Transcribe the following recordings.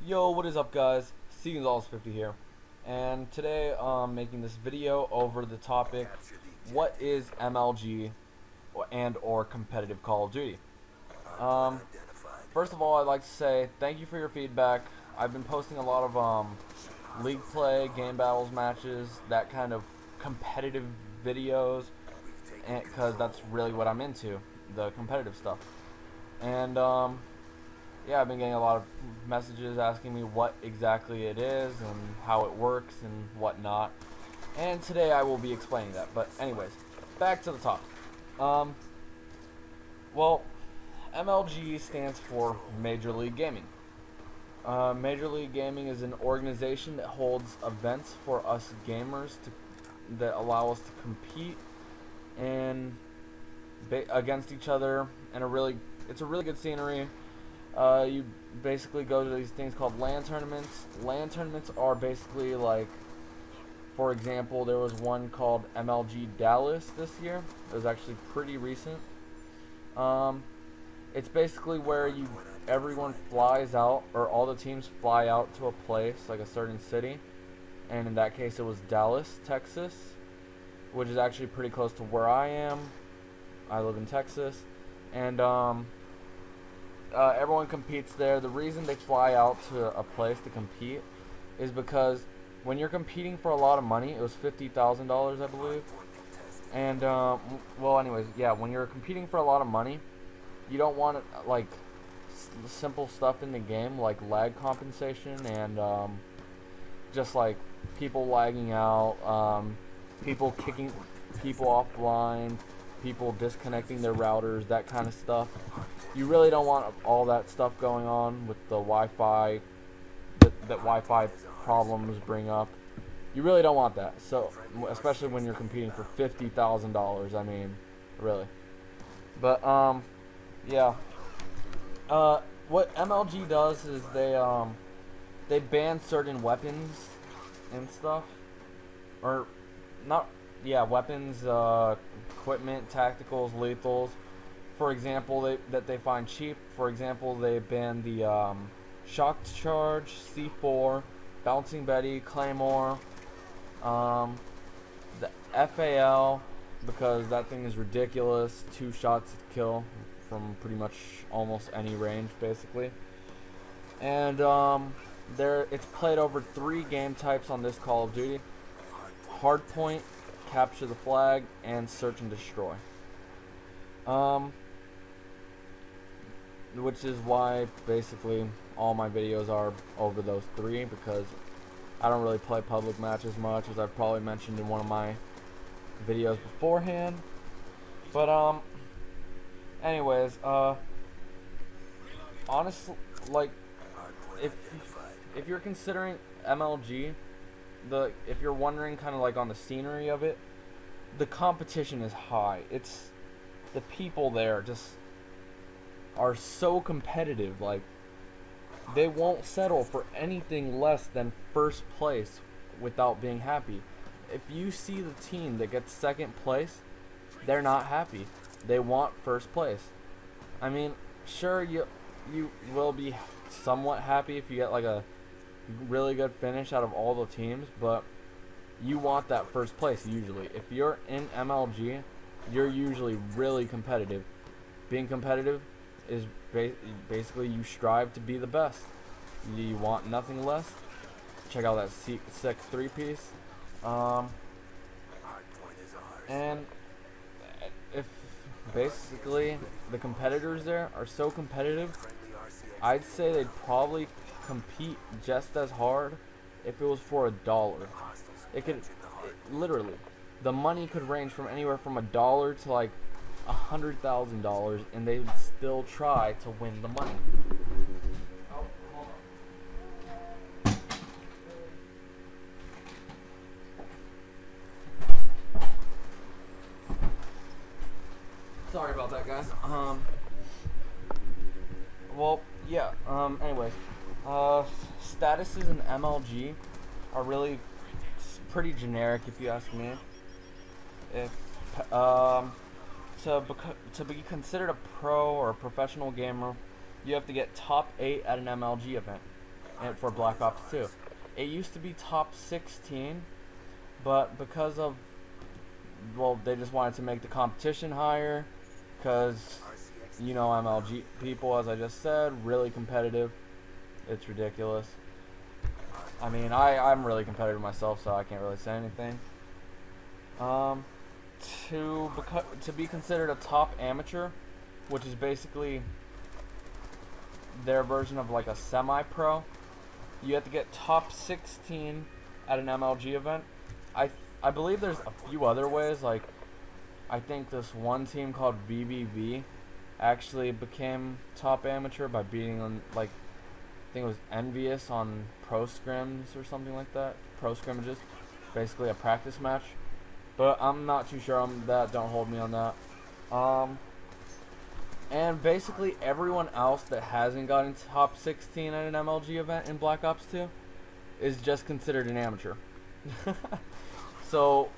Yo, what is up, guys? Seagonsals50 here, and today I'm making this video over the topic, what is MLG and/or competitive Call of Duty? First of all, I'd like to say thank you for your feedback. I've been posting a lot of league play, game battles, matches, that kind of competitive videos, because that's really what I'm into, the competitive stuff. And yeah, I've been getting a lot of messages asking me what exactly it is and how it works and whatnot. And today I will be explaining that. But anyways, back to the topic. Well, MLG stands for Major League Gaming. Major League Gaming is an organization that holds events for us gamers that allow us to compete and against each other, and it's a really good scenery. You basically go to these things called LAN tournaments. LAN tournaments are basically like, for example, there was one called MLG Dallas this year. It was actually pretty recent. It's basically where everyone flies out, or all the teams fly out to a place, like a certain city. And in that case, it was Dallas, Texas, which is actually pretty close to where I am. I live in Texas, and everyone competes there. The reason they fly out to a place to compete is because when you're competing for a lot of money, it was $50,000, I believe. And well, anyways, yeah, when you're competing for a lot of money, you don't want like simple stuff in the game like lag compensation and just like people lagging out, people kicking people offline, people disconnecting their routers, that kind of stuff. You really don't want all that stuff going on with the Wi-Fi that Wi-Fi problems bring up. You really don't want that. So, especially when you're competing for $50,000. I mean, really. But yeah. What MLG does is they ban certain weapons and stuff, or not. Yeah, weapons, equipment, tacticals, lethals. For example, that they find cheap. For example, they ban the shock charge, C4, bouncing Betty, Claymore, the FAL, because that thing is ridiculous. 2 shots to kill from pretty much almost any range, basically. And it's played over 3 game types on this Call of Duty: hardpoint, capture the flag, and search and destroy. Which is why basically all my videos are over those 3, because I don't really play public matches much, as I've probably mentioned in one of my videos beforehand. But anyways, honestly, like, if you're considering MLG, if you're wondering kind of like on the scenery of it, the competition is high. It's the people there just are so competitive. Like, they won't settle for anything less than first place without being happy. If you see the team that gets second place, they're not happy. They want first place. I mean, sure, you will be somewhat happy if you get like a really good finish out of all the teams, but you want that first place usually. If you're in MLG, you're usually really competitive. Being competitive is basically you strive to be the best. You want nothing less. Check out that sick 3-piece. And if basically the competitors there are so competitive, I'd say they'd probably compete just as hard if it was for $1. Literally, the money could range from anywhere from $1 to like $100,000, and they would still try to win the money. Oh, hold on. Sorry about that, guys. Well, yeah. Anyways, statuses in MLG are really pretty generic, if you ask me. If to be considered a pro or a professional gamer, you have to get top 8 at an MLG event. and for Black Ops 2. It used to be top 16, but because of, well, they just wanted to make the competition higher, because, you know, MLG people, as I just said, really competitive. It's ridiculous. I mean, I'm really competitive myself, so I can't really say anything. To be considered a top amateur, which is basically their version of like a semi-pro, you have to get top 16 at an MLG event. I believe there's a few other ways, like I think this one team called VVV actually became top amateur by beating on, like, I think it was Envious on pro scrims or something like that. Pro scrimmages, basically a practice match. But I'm not too sure on that. Don't hold me on that. And basically everyone else that hasn't gotten top 16 at an MLG event in Black Ops 2 is just considered an amateur. So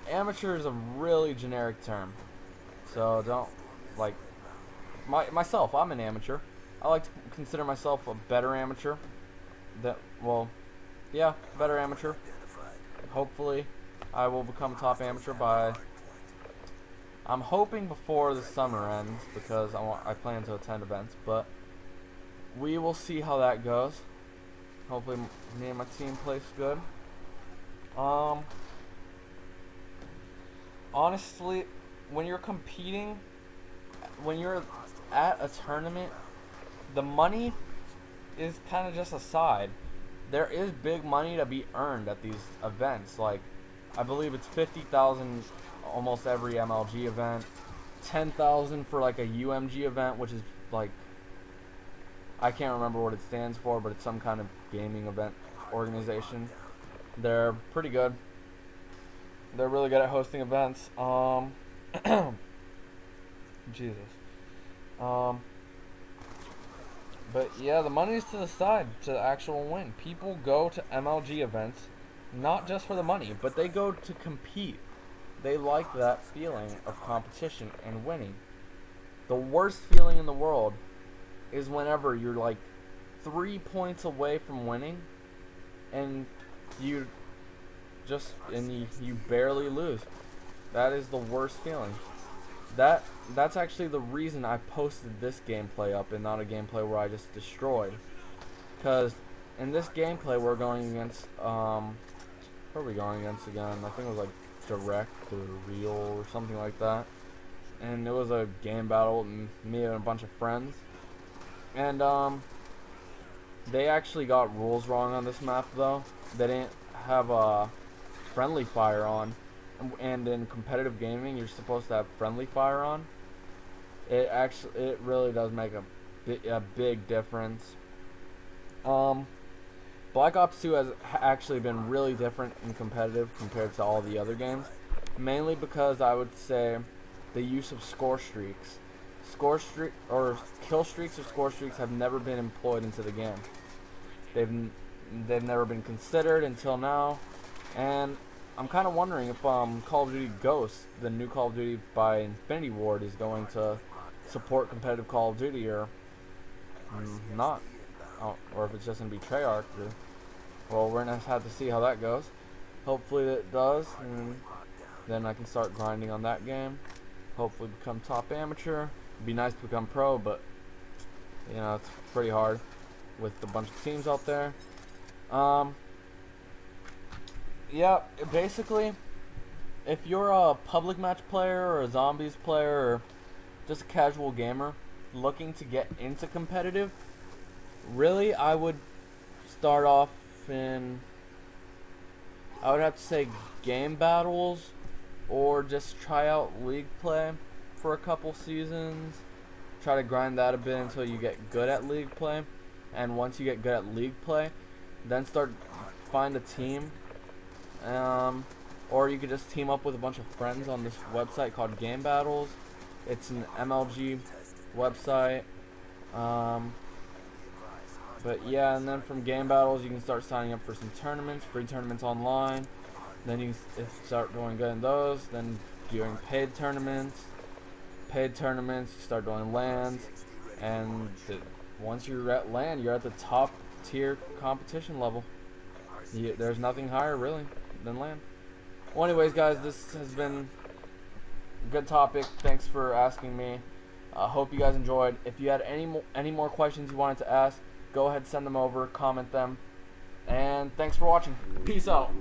amateur is a really generic term. So don't, like, myself, I'm an amateur. I like to consider myself a better amateur. Well, yeah, better amateur. Hopefully I will become top amateur by, I'm hoping before the summer ends, because I plan to attend events, but we will see how that goes. Hopefully me and my team plays good. Honestly, when you're competing, when you're at a tournament, the money is kind of just a side. There is big money to be earned at these events. Like, I believe it's 50,000 almost every MLG event, 10,000 for like a UMG event, which is like, I can't remember what it stands for, but it's some kind of gaming event organization. They're pretty good. They're really good at hosting events. Jesus. But yeah, the money's to the side to the actual win. People go to MLG events not just for the money, but they go to compete. They like that feeling of competition and winning. The worst feeling in the world is whenever you're like 3 points away from winning and you barely lose. That is the worst feeling. That's actually the reason I posted this gameplay up and not a gameplay where I just destroyed. Because in this gameplay we're going against who are we going against again? I think it was like Direct or Real or something like that. And it was a game battle with me and a bunch of friends. And they actually got rules wrong on this map though. They didn't have a friendly fire on. And in competitive gaming, you're supposed to have friendly fire on. It really does make a big difference. Black Ops 2 has actually been really different and competitive compared to all the other games, mainly because I would say the use of score streaks, kill streaks or score streaks have never been employed into the game. They've never been considered until now, and I'm kind of wondering if Call of Duty Ghosts, the new Call of Duty by Infinity Ward, is going to support competitive Call of Duty or not, or if it's just going to be Treyarch. Well, we're going to have to see how that goes. Hopefully it does, and then I can start grinding on that game. Hopefully become top amateur. It'd be nice to become pro, but you know, it's pretty hard with a bunch of teams out there. Yeah, basically, if you're a public match player or a zombies player or just a casual gamer looking to get into competitive, really I would start off in, I would have to say, game battles, or just try out league play for a couple seasons. Try to grind that a bit until you get good at league play, and once you get good at league play, then find a team. Or you could just team up with a bunch of friends on this website called Game Battles. It's an MLG website. But yeah, and then from Game Battles you can start signing up for some tournaments, free tournaments online. Then you can start doing good in those. Then doing paid tournaments. You start doing LANs, and once you're at land, you're at the top tier competition level. There's nothing higher really than land. Well, anyways, guys, this has been a good topic. Thanks for asking me. Hope you guys enjoyed. If you had any more questions you wanted to ask, go ahead, send them over, comment them, and thanks for watching. Peace out.